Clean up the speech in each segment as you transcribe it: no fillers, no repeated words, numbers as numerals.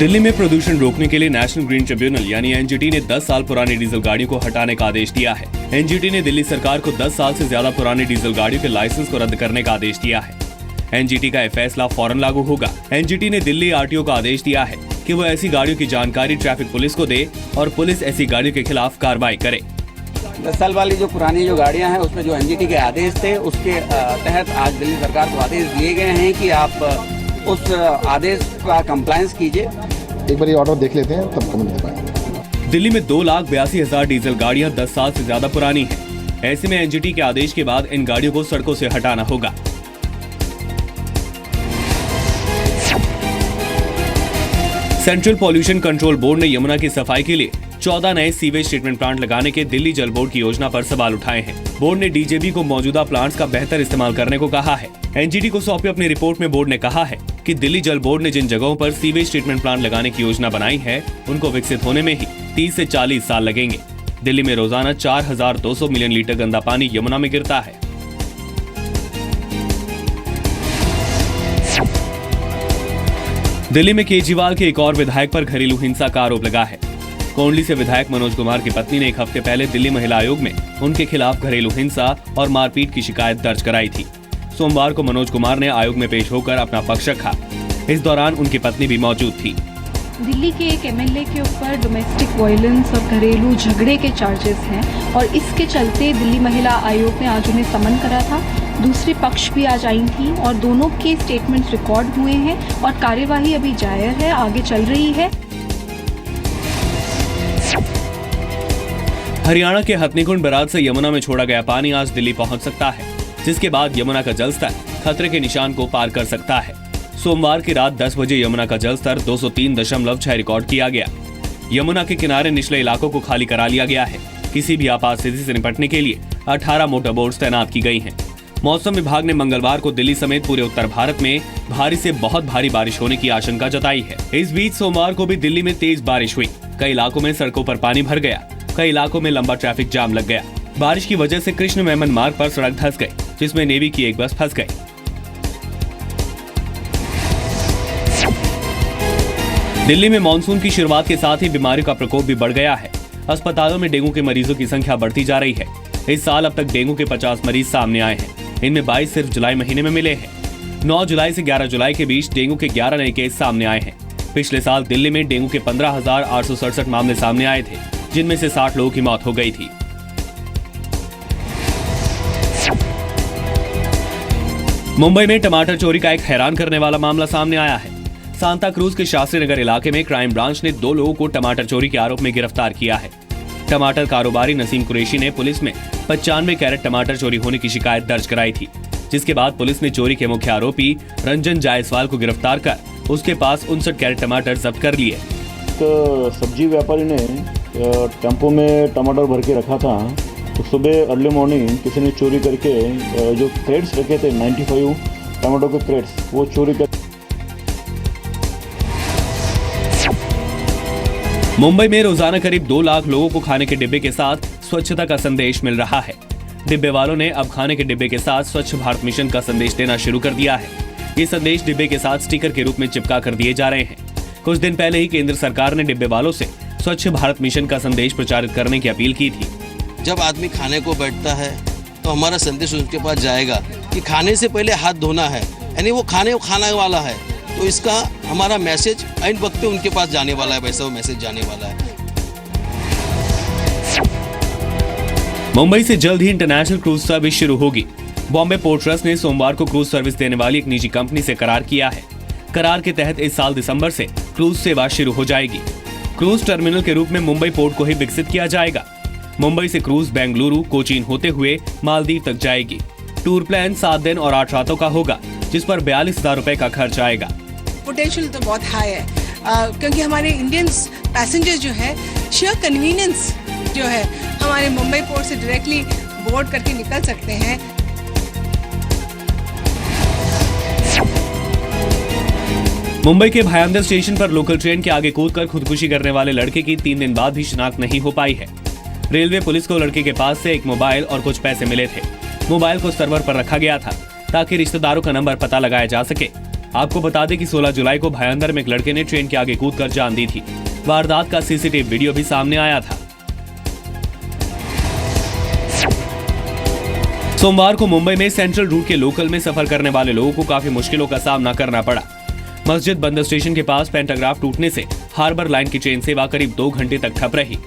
दिल्ली में प्रदूषण रोकने के लिए नेशनल ग्रीन ट्रिब्यूनल यानी एनजीटी ने 10 साल पुरानी डीजल गाड़ियों को हटाने का आदेश दिया है। एनजीटी ने दिल्ली सरकार को 10 साल से ज्यादा पुरानी डीजल गाड़ियों के लाइसेंस को रद्द करने का आदेश दिया है। एनजीटी का यह फैसला फौरन लागू होगा। एनजीटी ने दिल्ली आरटीओ को आदेश दिया है कि वो ऐसी गाड़ियों की जानकारी ट्रैफिक पुलिस को दे और पुलिस ऐसी गाड़ियों के खिलाफ कार्रवाई करे। 10 साल वाली जो पुरानी जो गाड़ियां हैं उसमें जो एनजीटी के आदेश थे उसके तहत आज दिल्ली सरकार को आदेश दिए गए हैं कि आप उस आदेश का कंप्लायंस कीजिए। एक बार ये ऑर्डर देख लेते हैं तब कमेंट दे पाएंगे। दिल्ली में 2,82,000 डीजल गाड़ियां 10 साल से ज्यादा पुरानी हैं। ऐसे में एनजीटी के आदेश के बाद इन गाड़ियों को सड़कों से हटाना होगा। सेंट्रल पॉल्यूशन कंट्रोल बोर्ड ने यमुना की सफाई के लिए 14 नए सीवेज ट्रीटमेंट प्लांट लगाने के दिल्ली जल बोर्ड की योजना पर सवाल उठाए हैं। बोर्ड ने डीजेबी को मौजूदा प्लांट्स का बेहतर इस्तेमाल करने को कहा है। एनजीटी को सौंपी अपनी रिपोर्ट में बोर्ड ने कहा है कि दिल्ली जल बोर्ड ने जिन जगहों पर सीवेज ट्रीटमेंट प्लांट लगाने की योजना बनाई है उनको विकसित होने में ही 30 से 40 साल लगेंगे। दिल्ली में रोजाना 4,200 मिलियन लीटर गंदा पानी यमुना में गिरता है। दिल्ली में केजरीवाल के एक और विधायक पर घरेलू हिंसा का आरोप लगा है। कोंडली से विधायक मनोज कुमार की पत्नी ने एक हफ्ते पहले दिल्ली महिला आयोग में उनके खिलाफ घरेलू हिंसा और मारपीट की शिकायत दर्ज कराई थी। सोमवार को मनोज कुमार ने आयोग में पेश होकर अपना पक्ष रखा। इस दौरान उनकी पत्नी भी मौजूद थी। दिल्ली के एक एमएलए के ऊपर डोमेस्टिक वायलेंस और घरेलू झगड़े के चार्जेस हैं और इसके चलते दिल्ली महिला आयोग ने आज उन्हें समन करा था। दूसरी पक्ष भी आज आई थी और दोनों के स्टेटमेंट्स रिकॉर्ड हुए हैं और कार्यवाही अभी जारी है, आगे चल रही है। हरियाणा के हथनीकुंड बैराज से यमुना में छोड़ा गया पानी आज दिल्ली पहुंच सकता है, जिसके बाद यमुना का जलस्तर खतरे के निशान को पार कर सकता है। सोमवार की रात 10 बजे यमुना का जलस्तर 203.6 रिकॉर्ड किया गया। यमुना के किनारे निचले इलाकों को खाली करा लिया गया है। किसी भी आपात स्थिति से निपटने के लिए 18 मोटर बोट्स तैनात की गई हैं। मौसम विभाग ने मंगलवार को दिल्ली समेत पूरे उत्तर भारत में भारी से बहुत भारी बारिश होने की आशंका जताई है। इस बीच सोमवार को भी दिल्ली में तेज बारिश हुई। कई इलाकों में सड़कों पर पानी भर गया। कई इलाकों में लंबा ट्रैफिक जाम लग गया। बारिश की वजह से कृष्ण मेमन मार्ग पर सड़क धंस गई, जिसमें नेवी की एक बस फंस गई। दिल्ली में मानसून की शुरुआत के साथ ही बीमारियों का प्रकोप भी बढ़ गया है। अस्पतालों में डेंगू के मरीजों की संख्या बढ़ती जा रही है। इस साल अब तक डेंगू के 50 मरीज सामने आए हैं। इनमें 22 सिर्फ जुलाई महीने में मिले हैं। 9 जुलाई से 11 जुलाई के बीच डेंगू के 11 नए केस सामने आए हैं। पिछले साल दिल्ली में डेंगू के 15,867 मामले सामने आए थे, जिनमें से 60 लोगों की मौत हो गई थी। मुंबई में टमाटर चोरी का एक हैरान करने वाला मामला सामने आया है। सांता क्रूज के शास्त्री नगर इलाके में क्राइम ब्रांच ने 2 लोगों को टमाटर चोरी के आरोप में गिरफ्तार किया है। टमाटर कारोबारी नसीम कुरैशी ने पुलिस में 95 कैरेट टमाटर चोरी होने की शिकायत दर्ज कराई थी, जिसके बाद पुलिस ने चोरी के मुख्य आरोपी रंजन जायसवाल को गिरफ्तार कर उसके पास 59 कैरेट टमाटर जब्त कर लिए। तो सब्जी व्यापारी ने टेम्पो में टमाटर भर के रखा था, तो सुबह अर्ली मॉर्निंग किसी ने चोरी करके जो क्रेट्स रखे थे 95 टमाटो के क्रेट्स वो चोरी कर। मुंबई में रोजाना करीब 2 लाख लोगों को खाने के डिब्बे के साथ स्वच्छता का संदेश मिल रहा है। डिब्बे वालों ने अब खाने के डिब्बे के साथ स्वच्छ भारत मिशन का संदेश देना शुरू कर दिया है। ये संदेश डिब्बे के साथ स्टिकर के रूप में चिपका कर दिए जा रहे हैं। कुछ दिन पहले ही केंद्र सरकार ने डिब्बे वालों से स्वच्छ भारत मिशन का संदेश प्रचारित करने की अपील की थी। जब आदमी खाने को बैठता है तो हमारा संदेश उसके पास जाएगा कि खाने से पहले हाथ धोना है, यानी वो खाने वाला है, तो इसका हमारा मैसेज ऐन वक्त पे उनके पास जाने वाला है, वैसा वो मैसेज जाने वाला है। मुंबई से जल्द ही इंटरनेशनल क्रूज सर्विस शुरू होगी। बॉम्बे पोर्ट ट्रस्ट ने सोमवार को क्रूज सर्विस देने वाली एक निजी कंपनी से करार किया है। करार के तहत इस साल दिसंबर से क्रूज सेवा शुरू हो जाएगी। क्रूज टर्मिनल के रूप में मुंबई पोर्ट को ही विकसित किया जाएगा। मुंबई से क्रूज बेंगलुरु, कोचीन होते हुए मालदीव तक जाएगी। टूर प्लान 7 दिन और 8 रातों का होगा, जिस पर 42,000 रुपए का खर्च आएगा। पोटेंशियल तो बहुत हाई है, क्योंकि हमारे इंडियन पैसेंजर जो है शेयर कन्वीनियंस जो है हमारे मुंबई पोर्ट से डायरेक्टली बोर्ड करके निकल सकते हैं। मुंबई के भायंदर स्टेशन पर लोकल ट्रेन के आगे कूदकर खुदकुशी करने वाले लड़के की 3 दिन बाद भी शिनाख्त नहीं हो पाई है। रेलवे पुलिस को लड़के के पास से एक मोबाइल और कुछ पैसे मिले थे। मोबाइल को सर्वर पर रखा गया था ताकि रिश्तेदारों का नंबर पता लगाया जा सके। आपको बता दें कि 16 जुलाई को भायंदर में एक लड़के ने ट्रेन के आगे कूदकर जान दी थी। वारदात का सीसीटीवी वीडियो भी सामने आया था। सोमवार को मुंबई में सेंट्रल रूट के लोकल में सफर करने वाले लोगों को काफी मुश्किलों का सामना करना पड़ा। मस्जिद बंदर स्टेशन के पास पेंटाग्राफ टूटने से हार्बर लाइन की ट्रेन सेवा करीब 2 घंटे तक ठप रही।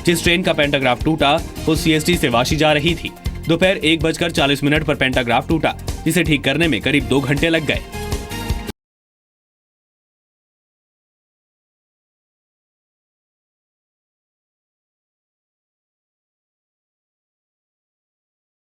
जिस ट्रेन का पेंटाग्राफ टूटा वो CST से वाशी जा रही थी। दोपहर 1:40 पर पेंटाग्राफ टूटा, जिसे ठीक करने में करीब 2 घंटे लग गए।